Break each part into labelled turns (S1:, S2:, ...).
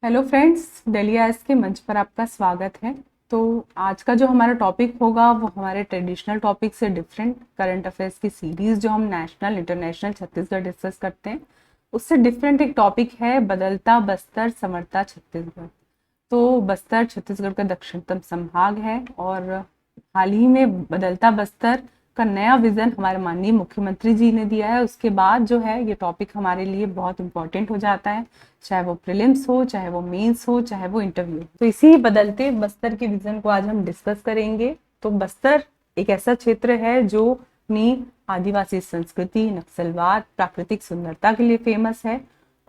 S1: Hello friends, Delhi eyes के मंच पर आपका स्वागत है। तो आज का जो हमारा टॉपिक होगा वो हमारे ट्रेडिशनल टॉपिक से डिफरेंट करंट अफेयर्स की सीरीज जो हम नेशनल इंटरनेशनल छत्तीसगढ़ डिस्कस करते हैं उससे डिफरेंट एक टॉपिक है बदलता बस्तर समरता छत्तीसगढ़। तो बस्तर छत्तीसगढ़ का दक्षिणतम संभाग है और हाल ही में बदलता बस्तर का नया विजन हमारे माननीय मुख्यमंत्री जी ने दिया है। उसके बाद जो है ये टॉपिक हमारे लिए बहुत इंपॉर्टेंट हो जाता है, चाहे वो प्रीलिम्स हो, चाहे वो मेंस हो, चाहे वो इंटरव्यू हो। तो इसी बदलते बस्तर के विजन को आज हम डिस्कस करेंगे। तो बस्तर एक ऐसा क्षेत्र है जो अपनी आदिवासी संस्कृति, नक्सलवाद, प्राकृतिक सुंदरता के लिए फेमस है।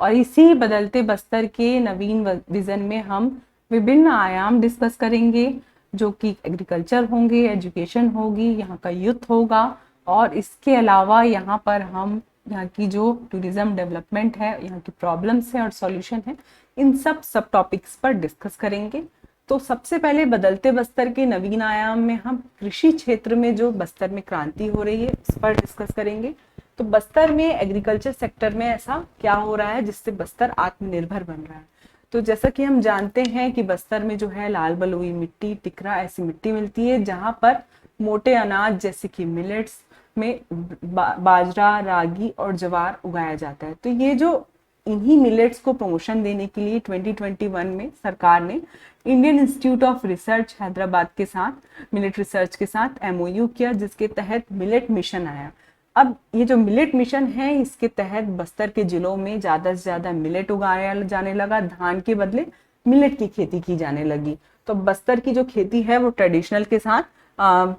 S1: और इसी बदलते बस्तर के नवीन विजन में हम विभिन्न आयाम डिस्कस करेंगे, जो कि एग्रीकल्चर होंगे, एजुकेशन होगी, यहाँ का यूथ होगा, और इसके अलावा यहाँ पर हम यहाँ की जो टूरिज्म डेवलपमेंट है, यहाँ की प्रॉब्लम्स है और सॉल्यूशन है, इन सब टॉपिक्स पर डिस्कस करेंगे। तो सबसे पहले बदलते बस्तर के नवीन आयाम में हम कृषि क्षेत्र में जो बस्तर में क्रांति हो रही है उस पर डिस्कस करेंगे। तो बस्तर में एग्रीकल्चर सेक्टर में ऐसा क्या हो रहा है जिससे बस्तर आत्मनिर्भर बन रहा है। तो जैसा कि हम जानते हैं कि बस्तर में जो है लाल बलुई मिट्टी, टिकरा ऐसी मिट्टी मिलती है जहां पर मोटे अनाज जैसे कि मिलेट्स में बाजरा, रागी और ज्वार उगाया जाता है। तो ये जो इन्हीं मिलेट्स को प्रमोशन देने के लिए 2021 में सरकार ने Indian institute of research Hyderabad के साथ मिलेट रिसर्च के साथ एमओयू किया, जिसके तहत मिलेट मिशन आया। अब ये जो मिलेट मिशन है इसके तहत बस्तर के जिलों में ज्यादा से ज्यादा मिलेट उगाया जाने लगा, धान के बदले मिलेट की खेती की जाने लगी। तो बस्तर की जो खेती है वो ट्रेडिशनल के साथ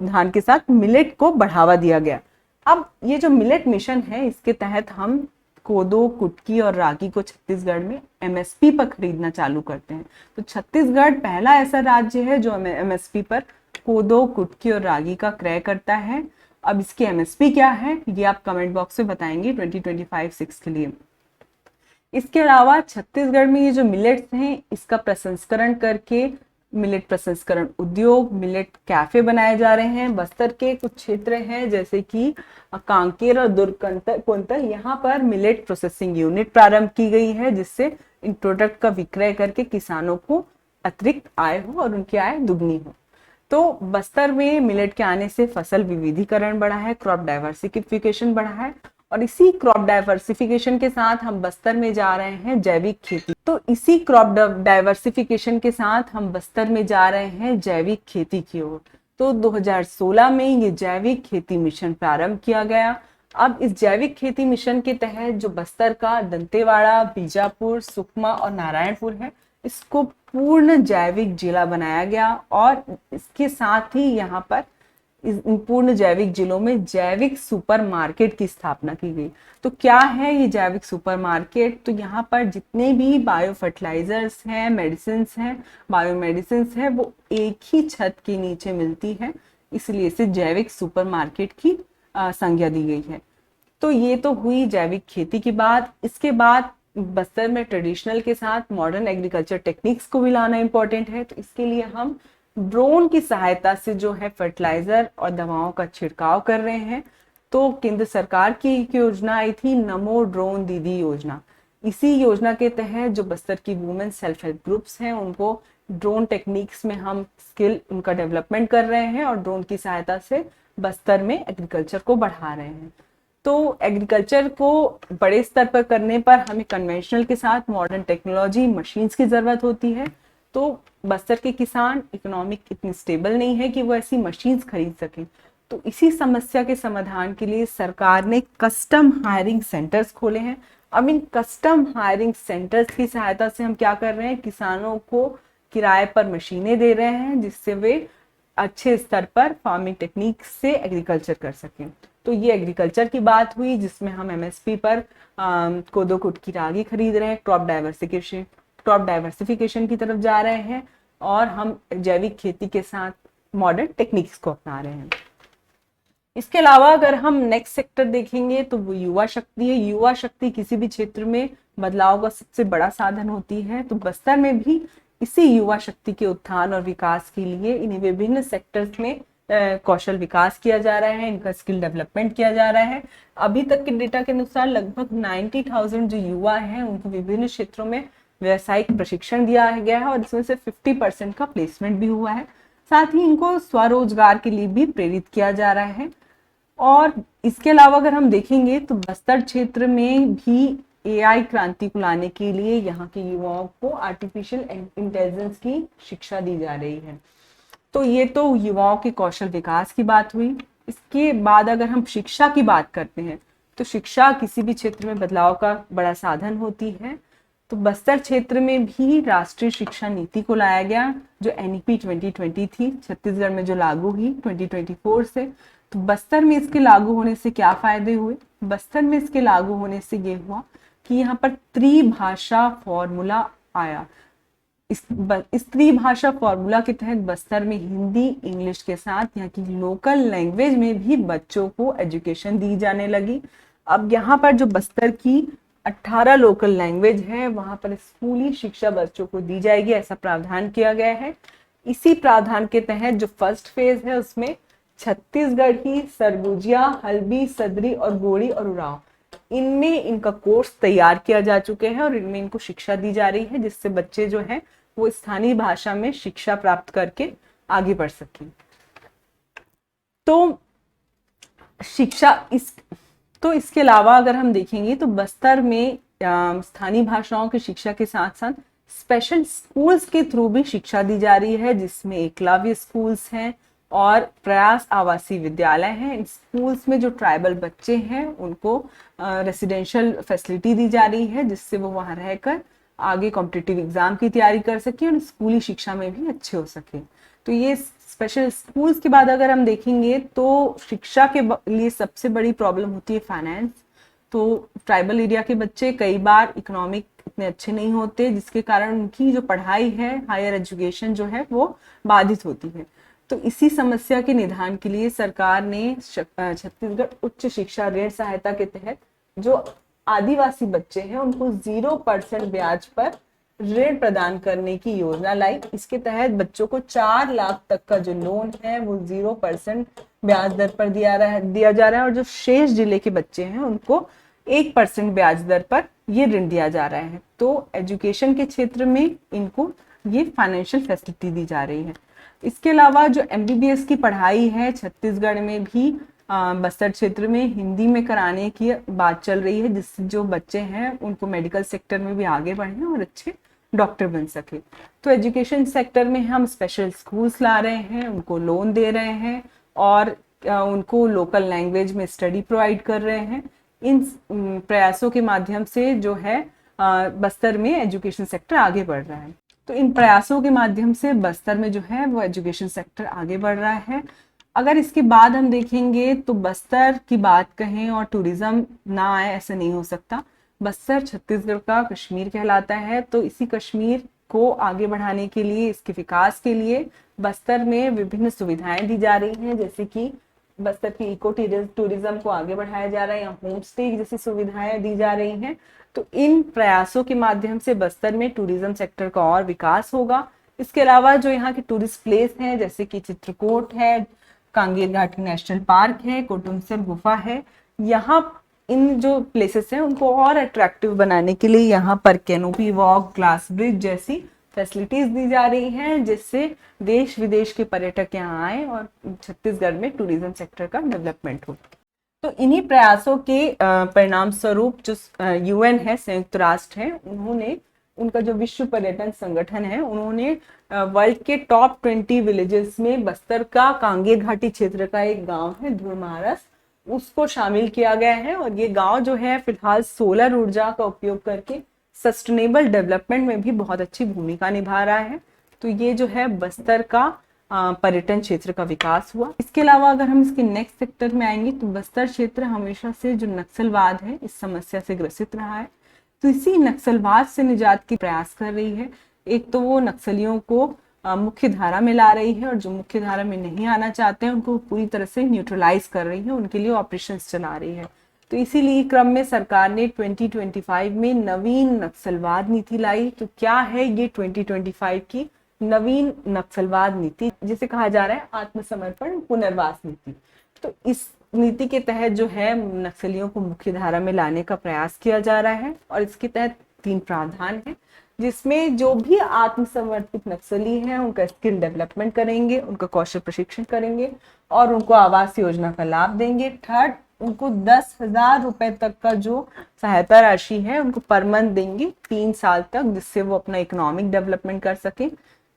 S1: धान के साथ मिलेट को बढ़ावा दिया गया। अब ये जो मिलेट मिशन है इसके तहत हम कोदो, कुटकी और रागी को छत्तीसगढ़ में एमएसपी पर खरीदना चालू करते हैं। तो छत्तीसगढ़ पहला ऐसा राज्य है जो एमएसपी पर कोदो, कुटकी और रागी का क्रय करता है। अब इसकी एमएसपी क्या है ये आप कमेंट बॉक्स में बताएंगे 2025-6 के लिए। इसके अलावा छत्तीसगढ़ में ये जो मिलेट्स हैं इसका प्रसंस्करण करके मिलेट प्रसंस्करण उद्योग, मिलेट कैफे बनाए जा रहे हैं। बस्तर के कुछ क्षेत्र हैं जैसे कि कांकेर और दुर्ग कुंतल, यहाँ पर मिलेट प्रोसेसिंग यूनिट प्रारंभ की गई है जिससे इन प्रोडक्ट का विक्रय करके किसानों को अतिरिक्त आय हो और उनकी आय दुगनी हो। तो बस्तर में मिलेट के आने से फसल विविधीकरण बढ़ा है, क्रॉप डाइवर्सिफिकेशन बढ़ा है, और इसी क्रॉप डाइवर्सिफिकेशन के साथ हम बस्तर में जा रहे हैं जैविक खेती। तो इसी क्रॉप डाइवर्सिफिकेशन के साथ हम बस्तर में जा रहे हैं जैविक खेती की ओर। तो 2016 में ये जैविक खेती मिशन प्रारंभ किया गया। अब इस जैविक खेती मिशन के तहत जो बस्तर का दंतेवाड़ा, बीजापुर, सुकमा और नारायणपुर है इसको पूर्ण जैविक जिला बनाया गया, और इसके साथ ही यहाँ पर इन पूर्ण जैविक जिलों में जैविक सुपर मार्केट की स्थापना की गई। तो क्या है ये जैविक सुपर मार्केट? तो यहाँ पर जितने भी बायो फर्टिलाइजर्स हैं, मेडिसिन हैं, बायो मेडिसिन है, वो एक ही छत के नीचे मिलती है, इसलिए इसे जैविक सुपर मार्केट की संज्ञा दी गई है। तो ये तो हुई जैविक खेती की बात। इसके बाद बस्तर में ट्रेडिशनल के साथ मॉडर्न एग्रीकल्चर टेक्निक्स को भी लाना इंपॉर्टेंट है। तो इसके लिए हम ड्रोन की सहायता से जो है फर्टिलाइजर और दवाओं का छिड़काव कर रहे हैं। तो केंद्र सरकार की एक योजना आई थी, नमो ड्रोन दीदी योजना। इसी योजना के तहत जो बस्तर की वुमेन सेल्फ हेल्प ग्रुप्स हैं उनको ड्रोन टेक्निक्स में हम स्किल उनका डेवलपमेंट कर रहे हैं और ड्रोन की सहायता से बस्तर में एग्रीकल्चर को बढ़ा रहे हैं। तो एग्रीकल्चर को बड़े स्तर पर करने पर हमें कन्वेंशनल के साथ मॉडर्न टेक्नोलॉजी, मशीन्स की जरूरत होती है। तो बस्तर के किसान इकोनॉमिक इतनी स्टेबल नहीं है कि वो ऐसी मशीन्स खरीद सकें। तो इसी समस्या के समाधान के लिए सरकार ने कस्टम हायरिंग सेंटर्स खोले हैं। अब इन कस्टम हायरिंग सेंटर्स की सहायता से हम क्या कर रहे हैं, किसानों को किराए पर मशीनें दे रहे हैं जिससे वे अच्छे स्तर पर फार्मिंग टेक्निक से एग्रीकल्चर कर सकें। तो ये एग्रीकल्चर की बात हुई जिसमें हम एमएसपी पर कोदो, कुटकी, रागी खरीद रहे हैं, क्रॉप डाइवर्सिफिकेशन की तरफ जा रहे हैं, और हम जैविक खेती के साथ मॉडर्न टेक्निक्स को अपना रहे हैं। इसके अलावा अगर हम नेक्स्ट सेक्टर देखेंगे तो वो युवा शक्ति है। युवा शक्ति किसी भी क्षेत्र में बदलाव का सबसे बड़ा साधन होती है। तो बस्तर में भी इसी युवा शक्ति के उत्थान और विकास के लिए इन्हें विभिन्न सेक्टर्स में कौशल विकास किया जा रहा है, इनका स्किल डेवलपमेंट किया जा रहा है। अभी तक के डेटा के अनुसार लगभग 90,000 जो युवा हैं उनको विभिन्न क्षेत्रों में व्यावसायिक प्रशिक्षण दिया गया है और इसमें से 50% का प्लेसमेंट भी हुआ है। साथ ही इनको स्वरोजगार के लिए भी प्रेरित किया जा रहा है। और इसके अलावा अगर हम देखेंगे तो बस्तर क्षेत्र में भी एआई क्रांति को लाने के लिए यहाँ के युवाओं को आर्टिफिशियल इंटेलिजेंस की शिक्षा दी जा रही है। तो ये तो युवाओं के कौशल विकास की बात हुई। इसके बाद अगर हम शिक्षा की बात करते हैं तो शिक्षा किसी भी क्षेत्र में बदलाव का बड़ा साधन होती है। तो बस्तर क्षेत्र में भी राष्ट्रीय शिक्षा नीति को लाया गया जो एनईपी 2020 थी, छत्तीसगढ़ में जो लागू हुई 2024 से। तो बस्तर में इसके लागू होने से क्या फायदे हुए? बस्तर में इसके लागू होने से ये हुआ कि यहाँ पर त्रिभाषा फॉर्मूला आया। इस त्रिभाषा फॉर्मूला के तहत बस्तर में हिंदी इंग्लिश के साथ यहाँ की लोकल लैंग्वेज में भी बच्चों को एजुकेशन दी जाने लगी। अब यहाँ पर जो बस्तर की 18 लोकल लैंग्वेज है वहां पर स्कूली शिक्षा बच्चों को दी जाएगी, ऐसा प्रावधान किया गया है। इसी प्रावधान के तहत जो फर्स्ट फेज है उसमें छत्तीसगढ़ी, सरगुजिया, हल्बी, सदरी और गोड़ी और उरांव, इनमें इनका कोर्स तैयार किया जा चुके हैं और इनमें इनको शिक्षा दी जा रही है जिससे बच्चे जो हैं वो स्थानीय भाषा में शिक्षा प्राप्त करके आगे बढ़ सकें। तो इसके अलावा अगर हम देखेंगे तो बस्तर में स्थानीय भाषाओं की शिक्षा के साथ साथ स्पेशल स्कूल्स के थ्रू भी शिक्षा दी जा रही है, जिसमें एकलव्य स्कूल्स हैं और प्रयास आवासीय विद्यालय हैं। इन स्कूल्स में जो ट्राइबल बच्चे हैं उनको रेसिडेंशियल फैसिलिटी दी जा रही है जिससे वो वहां रहकर आगे कॉम्पिटिटिव एग्जाम की तैयारी कर सके और स्कूली शिक्षा में भी अच्छे हो सके। तो ये स्पेशल स्कूल्स के बाद अगर हम देखेंगे तो शिक्षा के लिए सबसे बड़ी प्रॉब्लम होती है फाइनेंस। तो ट्राइबल एरिया के बच्चे कई बार इकोनॉमिक इतने अच्छे नहीं होते जिसके कारण उनकी जो पढ़ाई है, हायर एजुकेशन जो है वो बाधित होती है। तो इसी समस्या के निदान के लिए सरकार ने छत्तीसगढ़ उच्च शिक्षा ऋण सहायता के तहत जो आदिवासी बच्चे हैं उनको 0% ब्याज पर ऋण प्रदान करने की योजना लाई। इसके तहत बच्चों को 4 लाख तक का जो लोन है वो 0% ब्याज दर पर दिया जा रहा है और जो शेष जिले के बच्चे हैं उनको 1% ब्याज दर पर ये ऋण दिया जा रहा है। तो एजुकेशन के क्षेत्र में इनको ये फाइनेंशियल फैसिलिटी दी जा रही है। इसके अलावा जो एमबीबीएस की पढ़ाई है छत्तीसगढ़ में भी बस्तर क्षेत्र में हिंदी में कराने की बात चल रही है जिससे जो बच्चे हैं उनको मेडिकल सेक्टर में भी आगे बढ़े और अच्छे डॉक्टर बन सके। तो एजुकेशन सेक्टर में हम स्पेशल स्कूल्स ला रहे हैं, उनको लोन दे रहे हैं और उनको लोकल लैंग्वेज में स्टडी प्रोवाइड कर रहे हैं। इन प्रयासों के माध्यम से जो है बस्तर में एजुकेशन सेक्टर आगे बढ़ रहा है। तो इन प्रयासों के माध्यम से बस्तर में जो है वो एजुकेशन सेक्टर आगे बढ़ रहा है। अगर इसके बाद हम देखेंगे तो बस्तर की बात कहें और टूरिज्म ना आए ऐसा नहीं हो सकता। बस्तर छत्तीसगढ़ का कश्मीर कहलाता है। तो इसी कश्मीर को आगे बढ़ाने के लिए, इसके विकास के लिए बस्तर में विभिन्न सुविधाएं दी जा रही हैं, जैसे कि बस्तर की इको टूरिज्म को आगे बढ़ाया जा रहा है, यहाँ होम स्टे जैसी सुविधाएं दी जा रही हैं। तो इन प्रयासों के माध्यम से बस्तर में टूरिज्म सेक्टर का और विकास होगा। इसके अलावा जो यहाँ के टूरिस्ट प्लेस हैं जैसे कि चित्रकूट है, कांगेर घाटी नेशनल पार्क है, कोटुमसर गुफा है, यहाँ इन जो प्लेसेस हैं उनको और अट्रैक्टिव बनाने के लिए यहाँ पर कैनोपी वॉक, ग्लास ब्रिज जैसी फैसिलिटीज दी जा रही हैं जिससे देश विदेश के पर्यटक यहाँ आए और छत्तीसगढ़ में टूरिज्म सेक्टर का डेवलपमेंट हो। तो इन्हीं प्रयासों के परिणाम स्वरूप जो यूएन है, संयुक्त राष्ट्र है, उन्होंने उनका जो विश्व पर्यटन संगठन है उन्होंने वर्ल्ड के टॉप 20 विलेजेस में बस्तर का कांगेर घाटी क्षेत्र का एक गांव है धुरमारस, उसको शामिल किया गया है। और ये गांव जो है फिलहाल सोलर ऊर्जा का उपयोग करके सस्टेनेबल डेवलपमेंट में भी बहुत अच्छी भूमिका निभा रहा है। तो ये जो है बस्तर का पर्यटन क्षेत्र का विकास हुआ। इसके अलावा अगर हम इसके नेक्स्ट सेक्टर में आएंगे तो बस्तर क्षेत्र हमेशा से जो नक्सलवाद है इस समस्या से ग्रसित रहा है। तो इसी नक्सलवाद से निजात की प्रयास कर रही है। एक तो वो नक्सलियों को मुख्य धारा में ला रही है और जो मुख्य धारा में नहीं आना चाहते हैं उनको पूरी तरह से न्यूट्रलाइज कर रही है, उनके लिए ऑपरेशंस चला रही है। तो इसीलिए क्रम में सरकार ने 2025 में नवीन नक्सलवाद नीति लाई। तो क्या है ये 2025 की नवीन नक्सलवाद नीति, जिसे कहा जा रहा है आत्मसमर्पण पुनर्वास नीति। तो इस नीति के तहत जो है नक्सलियों को मुख्य धारा में लाने का प्रयास किया जा रहा है और इसके तहत 3 प्रावधान है। जिसमें जो भी आत्मसमर्पित नक्सली हैं उनका स्किल डेवलपमेंट करेंगे, उनका कौशल प्रशिक्षण करेंगे और उनको आवास योजना का लाभ देंगे। थर्ड, उनको 10,000 रुपए तक का जो सहायता राशि है उनको पर मंथ देंगे 3 साल तक, जिससे वो अपना इकोनॉमिक डेवलपमेंट कर सके।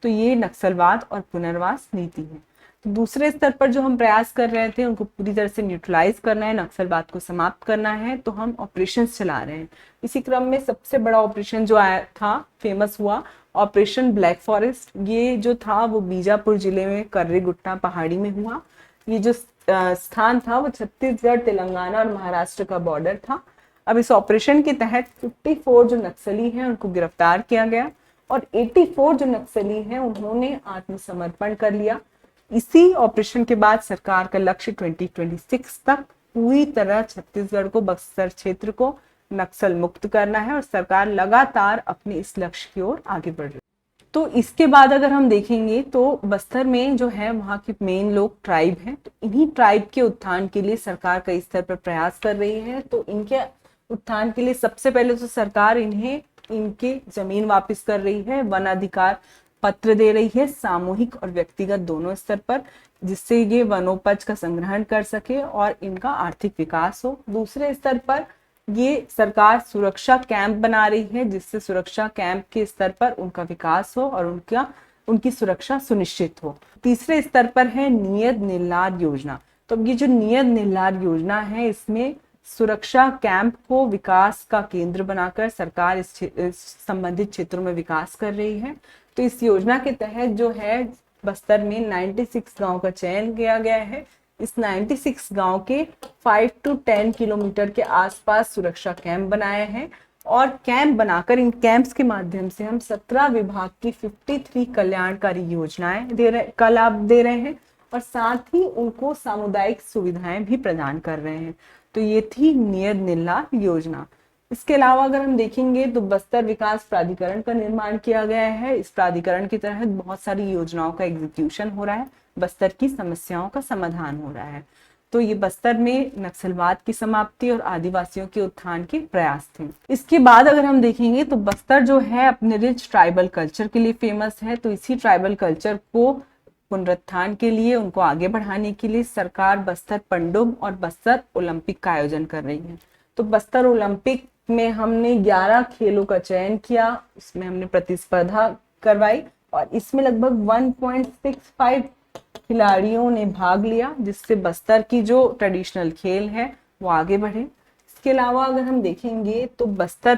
S1: तो ये नक्सलवाद और पुनर्वास नीति है। तो दूसरे स्तर पर जो हम प्रयास कर रहे थे उनको पूरी तरह से न्यूट्रलाइज करना है, नक्सलवाद को समाप्त करना है, तो हम ऑपरेशंस चला रहे हैं। इसी क्रम में सबसे बड़ा ऑपरेशन जो आया था, फेमस हुआ, ऑपरेशन ब्लैक फॉरेस्ट। ये जो था वो बीजापुर जिले में कर्री गुट्टा पहाड़ी में हुआ। ये जो स्थान था वो छत्तीसगढ़, तेलंगाना और महाराष्ट्र का बॉर्डर था। अब इस ऑपरेशन के तहत 54 जो नक्सली हैं उनको गिरफ्तार किया गया और 84 जो नक्सली हैं उन्होंने आत्मसमर्पण कर लिया। इसी ऑपरेशन के बाद सरकार का लक्ष्य 2026 तक पूरी तरह छत्तीसगढ़ को, बस्तर क्षेत्र को नक्सल मुक्त करना है और सरकार लगातार अपने इस लक्ष्य की ओर आगे बढ़ रही है। तो इसके बाद अगर हम देखेंगे तो बस्तर में जो है वहाँ के मेन लोग ट्राइब हैं, तो इन्हीं ट्राइब के उत्थान के लिए सरकार कई स्तर पर प्रयास कर रही है। तो इनके उत्थान के लिए सबसे पहले तो सरकार इन्हें इनके जमीन वापस कर रही है, वन अधिकार पत्र दे रही है, सामूहिक और व्यक्तिगत दोनों स्तर पर, जिससे ये वनोपज का संग्रहण कर सके और इनका आर्थिक विकास हो। दूसरे स्तर पर ये सरकार सुरक्षा कैंप बना रही है, जिससे सुरक्षा कैंप के स्तर पर उनका विकास हो और उनकी सुरक्षा सुनिश्चित हो। तीसरे स्तर पर है नियत निर्लार योजना। तो अब ये जो नियत निर्लार योजना है, इसमें सुरक्षा कैंप को विकास का केंद्र बनाकर सरकार इस संबंधित क्षेत्रों में विकास कर रही है। तो इस योजना के तहत जो है बस्तर में 96 गांव का चयन किया गया है। इस 96 गांव के 5 to 10 किलोमीटर के आसपास सुरक्षा कैंप बनाए हैं और कैंप बनाकर इन कैंप्स के माध्यम से हम 17 विभाग की 53 कल्याणकारी योजनाएं का लाभ दे रहे हैं और साथ ही उनको सामुदायिक सुविधाएं भी प्रदान कर रहे हैं। तो ये थी नियत निर्लार योजना। इसके अलावा अगर हम देखेंगे तो बस्तर विकास प्राधिकरण का निर्माण किया गया है। इस प्राधिकरण के तहत बहुत सारी योजनाओं का एग्जीक्यूशन हो रहा है, बस्तर की समस्याओं का समाधान हो रहा है। तो ये बस्तर में नक्सलवाद की समाप्ति और आदिवासियों के उत्थान के प्रयास थे। इसके बाद अगर हम देखेंगे तो बस्तर जो है अपने रिच ट्राइबल कल्चर के लिए फेमस है। तो इसी ट्राइबल कल्चर को पुनरुत्थान के लिए, उनको आगे बढ़ाने के लिए सरकार बस्तर पंडुम और बस्तर ओलंपिक का आयोजन कर रही है। तो बस्तर ओलंपिक में हमने 11 खेलों का चयन किया, उसमें हमने प्रतिस्पर्धा करवाई और इसमें लगभग 1.65 खिलाड़ियों ने भाग लिया, जिससे बस्तर की जो ट्रेडिशनल खेल है वो आगे बढ़े। इसके अलावा अगर हम देखेंगे तो बस्तर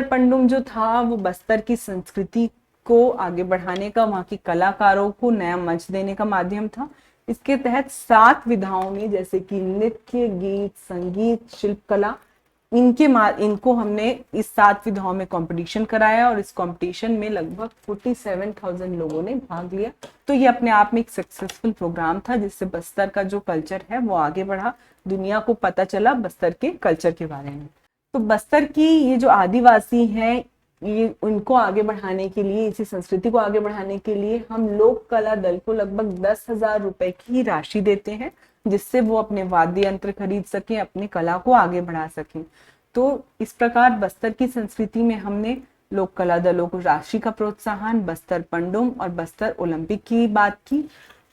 S1: पंडुम जो था वो बस्तर की संस्कृति को आगे बढ़ाने का, वहाँ की कलाकारों को नया मंच देने का माध्यम था। इसके तहत 7 विधाओं में, जैसे कि नृत्य, गीत, संगीत, शिल्पकला, इनको हमने इस 7 विधाओं में कंपटीशन कराया और इस कंपटीशन में लगभग 47,000 लोगों ने भाग लिया। तो ये अपने आप में एक सक्सेसफुल प्रोग्राम था, जिससे बस्तर का जो कल्चर है वो आगे बढ़ा, दुनिया को पता चला बस्तर के कल्चर के बारे में। तो बस्तर की ये जो आदिवासी हैं, ये उनको आगे बढ़ाने के लिए, इसी संस्कृति को आगे बढ़ाने के लिए हम लोक कला दल को लगभग 10,000 रुपए की राशि देते हैं, जिससे वो अपने वाद्य यंत्र खरीद सकें, अपनी कला को आगे बढ़ा सकें। तो इस प्रकार बस्तर की संस्कृति में हमने लोक कला दलों को राशि का प्रोत्साहन, बस्तर पंडुम और बस्तर ओलंपिक की बात की।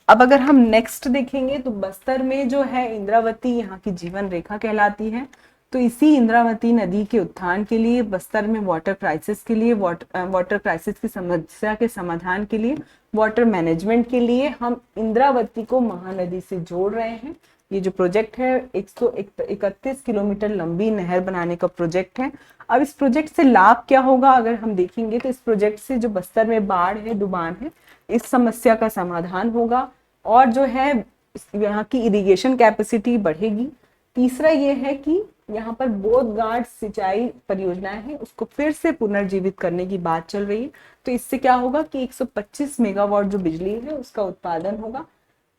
S1: अब अगर हम नेक्स्ट देखेंगे तो बस्तर में जो है इंद्रावती यहाँ की जीवन रेखा कहलाती है। तो इसी इंद्रावती नदी के उत्थान के लिए, बस्तर में वाटर क्राइसिस के लिए, वाटर क्राइसिस की समस्या के समाधान के लिए, वाटर मैनेजमेंट के लिए हम इंद्रावती को महानदी से जोड़ रहे हैं। ये जो प्रोजेक्ट है 131 किलोमीटर लंबी नहर बनाने का प्रोजेक्ट है। अब इस प्रोजेक्ट से लाभ क्या होगा अगर हम देखेंगे तो इस प्रोजेक्ट से जो बस्तर में बाढ़ है, डुबान है, इस समस्या का समाधान होगा और जो है यहाँ की इरिगेशन कैपेसिटी बढ़ेगी। तीसरा ये है कि यहाँ पर बोधघाट सिंचाई परियोजनाएं हैं, उसको फिर से पुनर्जीवित करने की बात चल रही है। तो इससे क्या होगा कि 125 मेगावाट जो बिजली है उसका उत्पादन होगा।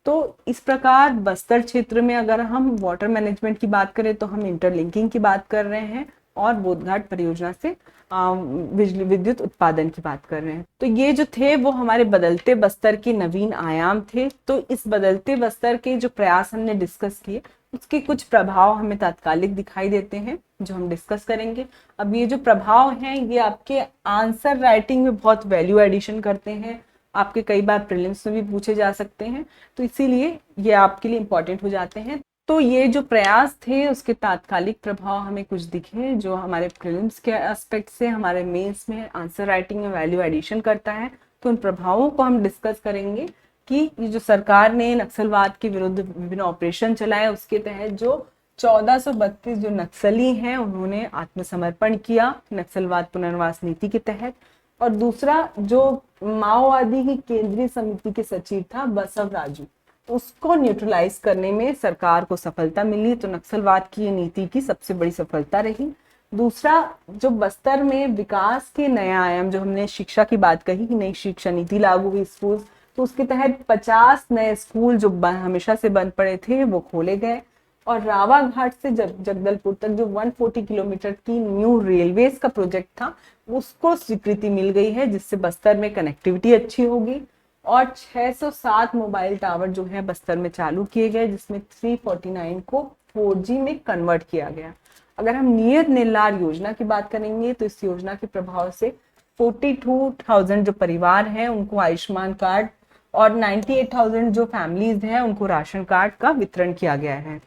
S1: तो इस प्रकार बस्तर क्षेत्र में अगर हम वाटर मैनेजमेंट की बात करें तो हम इंटरलिंकिंग की बात कर रहे हैं। और बोधघाट परियोजना से बिजली विद्युत उत्पादन की बात कर रहे हैं। तो ये जो थे वो हमारे बदलते बस्तर के नवीन आयाम थे। तो इस बदलते बस्तर के जो प्रयास हमने डिस्कस किए उसके कुछ प्रभाव हमें तात्कालिक दिखाई देते हैं जो हम डिस्कस करेंगे। अब ये जो प्रभाव हैं ये आपके आंसर राइटिंग में बहुत वैल्यू एडिशन करते हैं, आपके कई बार प्रीलिम्स में भी पूछे जा सकते हैं, तो इसीलिए ये आपके लिए इम्पोर्टेंट हो जाते हैं। तो ये जो प्रयास थे उसके तात्कालिक प्रभाव हमें कुछ दिखे जो हमारे प्रीलिम्स के एस्पेक्ट से हमारे मेंस में आंसर राइटिंग में वैल्यू एडिशन करता है। तो उन प्रभावों को हम डिस्कस करेंगे कि ये जो सरकार ने नक्सलवाद के विरुद्ध विभिन्न ऑपरेशन चलाए उसके तहत जो 1432 जो नक्सली हैं उन्होंने आत्मसमर्पण किया नक्सलवाद पुनर्वास नीति के तहत। और दूसरा जो माओवादी की केंद्रीय समिति के सचिव था बसव राजू, उसको न्यूट्रलाइज करने में सरकार को सफलता मिली। तो नक्सलवाद की ये नीति की सबसे बड़ी सफलता रही। दूसरा जो बस्तर में विकास के नया आयाम, जो हमने शिक्षा की बात कही कि नई शिक्षा नीति लागू हुई स्कूल, तो उसके तहत 50 नए स्कूल जो हमेशा से बंद पड़े थे वो खोले गए। और रावा घाट से जगदलपुर तक जो 140 किलोमीटर की न्यू रेलवेज का प्रोजेक्ट था उसको स्वीकृति मिल गई है, जिससे बस्तर में कनेक्टिविटी अच्छी होगी। और 607 मोबाइल टावर जो है बस्तर में चालू किए गए, जिसमें 349 को 4G में कन्वर्ट किया गया। अगर हम नियत निर्लार योजना की बात करेंगे तो इस योजना के प्रभाव से 42,000 जो परिवार हैं उनको आयुष्मान कार्ड और 98,000 जो फैमिलीज हैं उनको राशन कार्ड का वितरण किया गया है।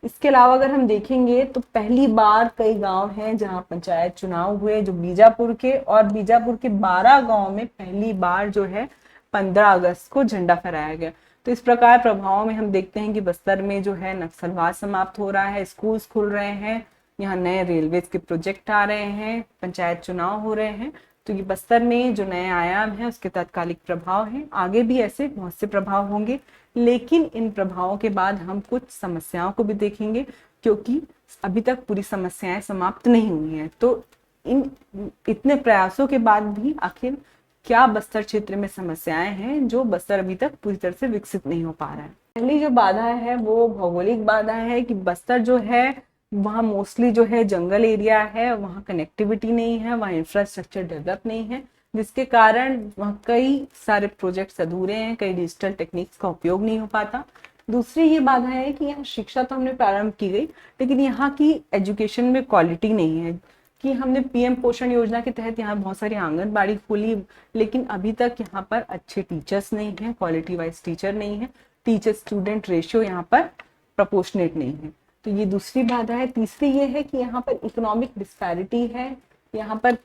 S1: इसके अलावा अगर हम देखेंगे तो पहली बार कई गांव हैं जहां पंचायत चुनाव हुए जो बीजापुर के, और बीजापुर के 12 गांव में पहली बार जो है 15 अगस्त को झंडा फहराया गया। तो इस प्रकार प्रभावों में हम देखते हैं कि बस्तर में जो है नक्सलवाद समाप्त हो रहा है, स्कूल्स खुल रहे हैं, यहाँ नए रेलवेज के प्रोजेक्ट आ रहे हैं, पंचायत चुनाव हो रहे हैं। तो ये बस्तर में जो नए आयाम है उसके तात्कालिक प्रभाव हैं। आगे भी ऐसे बहुत से प्रभाव होंगे, लेकिन इन प्रभावों के बाद हम कुछ समस्याओं को भी देखेंगे क्योंकि अभी तक पूरी समस्याएं समाप्त नहीं हुई हैं। तो इन इतने प्रयासों के बाद भी आखिर क्या बस्तर क्षेत्र में समस्याएं हैं जो बस्तर अभी तक पूरी तरह से विकसित नहीं हो पा रहा है। पहली जो बाधा है वो भौगोलिक बाधा है कि बस्तर जो है वहाँ मोस्टली जो है जंगल एरिया है, वहाँ कनेक्टिविटी नहीं है, वहाँ इंफ्रास्ट्रक्चर डेवलप नहीं है, जिसके कारण वहाँ कई सारे प्रोजेक्ट्स अधूरे हैं, कई डिजिटल टेक्निक्स का उपयोग नहीं हो पाता। दूसरी ये बाधा है कि यहाँ शिक्षा तो हमने प्रारंभ की गई लेकिन यहाँ की एजुकेशन में क्वालिटी नहीं है। कि हमने पीएम पोषण योजना के तहत यहाँ बहुत सारी आंगनबाड़ी खोली लेकिन अभी तक यहाँ पर अच्छे टीचर्स नहीं हैं, क्वालिटी वाइज टीचर नहीं है, टीचर स्टूडेंट रेशियो यहाँ पर प्रपोर्शनेट नहीं है। तो ये दूसरी बाधा है। तीसरी ये है कि यहाँ पर इकोनॉमिक डिस्पैरिटी है। यहाँ पर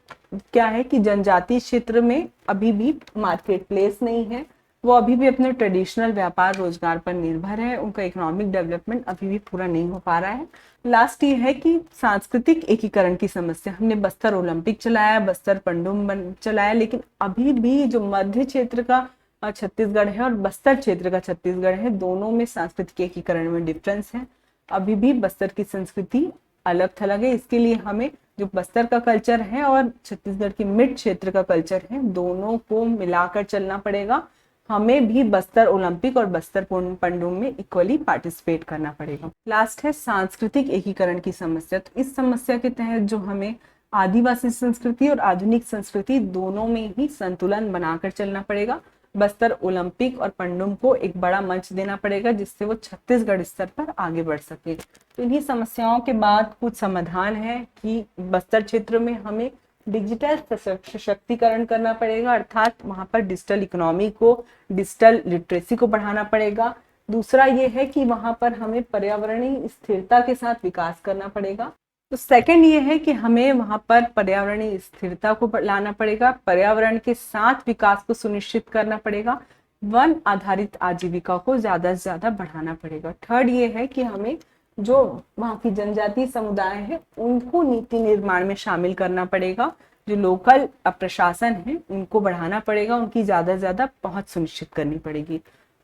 S1: क्या है कि जनजातीय क्षेत्र में अभी भी मार्केट प्लेस नहीं है, वो अभी भी अपने ट्रेडिशनल व्यापार रोजगार पर निर्भर है, उनका इकोनॉमिक डेवलपमेंट अभी भी पूरा नहीं हो पा रहा है। लास्ट ये है कि सांस्कृतिक एकीकरण की समस्या। हमने बस्तर ओलंपिक चलाया, बस्तर पंडुम चलाया, लेकिन अभी भी जो मध्य क्षेत्र का छत्तीसगढ़ है और बस्तर क्षेत्र का छत्तीसगढ़ है, दोनों में सांस्कृतिक एकीकरण में डिफरेंस है। अभी भी बस्तर की संस्कृति अलग थलग है। इसके लिए हमें जो बस्तर का कल्चर है और छत्तीसगढ़ की मिड क्षेत्र का कल्चर है, दोनों को मिलाकर चलना पड़ेगा। हमें भी बस्तर ओलंपिक और बस्तर पंडुम में इक्वली पार्टिसिपेट करना पड़ेगा। लास्ट है सांस्कृतिक एकीकरण की समस्या। तो इस समस्या के तहत जो हमें आदिवासी संस्कृति और आधुनिक संस्कृति दोनों में ही संतुलन बनाकर चलना पड़ेगा। बस्तर ओलंपिक और पंडुम को एक बड़ा मंच देना पड़ेगा जिससे वो छत्तीसगढ़ स्तर पर आगे बढ़ सके। तो इन्हीं समस्याओं के बाद कुछ समाधान है कि बस्तर क्षेत्र में हमें डिजिटल सशक्तिकरण करना पड़ेगा, अर्थात वहाँ पर डिजिटल इकोनॉमी को, डिजिटल लिटरेसी को बढ़ाना पड़ेगा। दूसरा ये है कि वहाँ पर हमें पर्यावरणीय स्थिरता के साथ विकास करना पड़ेगा। तो सेकंड ये है कि हमें वहाँ पर पर्यावरणीय स्थिरता को लाना पड़ेगा, पर्यावरण के साथ विकास को सुनिश्चित करना पड़ेगा, वन आधारित आजीविका को ज्यादा से ज्यादा बढ़ाना पड़ेगा। थर्ड ये है कि हमें जो वहाँ की जनजातीय समुदाय है उनको नीति निर्माण में शामिल करना पड़ेगा, जो लोकल प्रशासन है उनको बढ़ाना पड़ेगा, उनकी ज्यादा से ज्यादा पहुंच सुनिश्चित करनी पड़ेगी।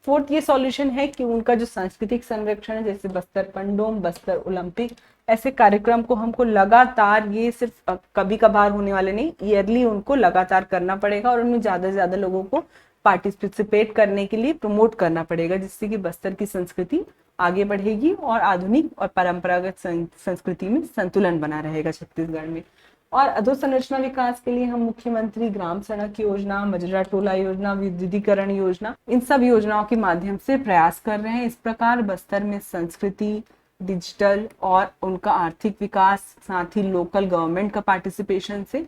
S1: फोर्थ ये सॉल्यूशन है कि उनका जो सांस्कृतिक संरक्षण है, जैसे बस्तर पंडुम, बस्तर ओलंपिक, ऐसे कार्यक्रम को हमको लगातार, ये सिर्फ कभी कभार होने वाले नहीं, ईयरली उनको लगातार करना पड़ेगा और उनमें ज्यादा से ज्यादा लोगों को पार्टिसिपेट करने के लिए प्रमोट करना पड़ेगा, जिससे कि बस्तर की संस्कृति आगे बढ़ेगी और आधुनिक और परंपरागत संस्कृति में संतुलन बना रहेगा छत्तीसगढ़ में। और अधोसंरचना विकास के लिए हम मुख्यमंत्री ग्राम सड़क योजना, मजरा टोला योजना, विद्युतीकरण योजना, इन सब योजनाओं के माध्यम से प्रयास कर रहे हैं। इस प्रकार बस्तर में संस्कृति, डिजिटल और उनका आर्थिक विकास, साथ ही लोकल गवर्नमेंट का पार्टिसिपेशन से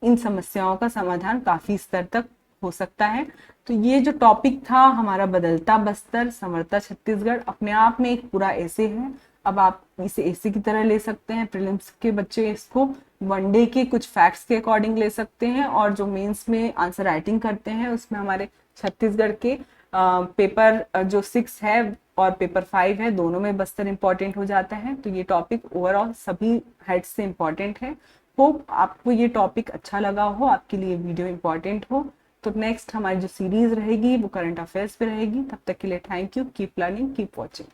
S1: इन समस्याओं का समाधान काफी स्तर तक हो सकता है। तो ये जो टॉपिक था हमारा बदलता बस्तर संवरता छत्तीसगढ़, अपने आप में एक पूरा ऐसे है। अब आप इसे ऐसे की तरह ले सकते हैं, प्रीलिम्स के बच्चे इसको वनडे के कुछ फैक्ट्स के अकॉर्डिंग ले सकते हैं, और जो मेंस में आंसर राइटिंग करते हैं उसमें हमारे छत्तीसगढ़ के पेपर जो 6 है और पेपर 5 है, दोनों में बस्तर इंपॉर्टेंट हो जाता है। तो ये टॉपिक ओवरऑल सभी हेड्स से इंपॉर्टेंट है। होप आपको ये टॉपिक अच्छा लगा हो, आपके लिए वीडियो इंपॉर्टेंट हो। तो नेक्स्ट हमारी जो सीरीज रहेगी वो करंट अफेयर्स पे रहेगी। तब तक के लिए thank you, keep learning, keep watching.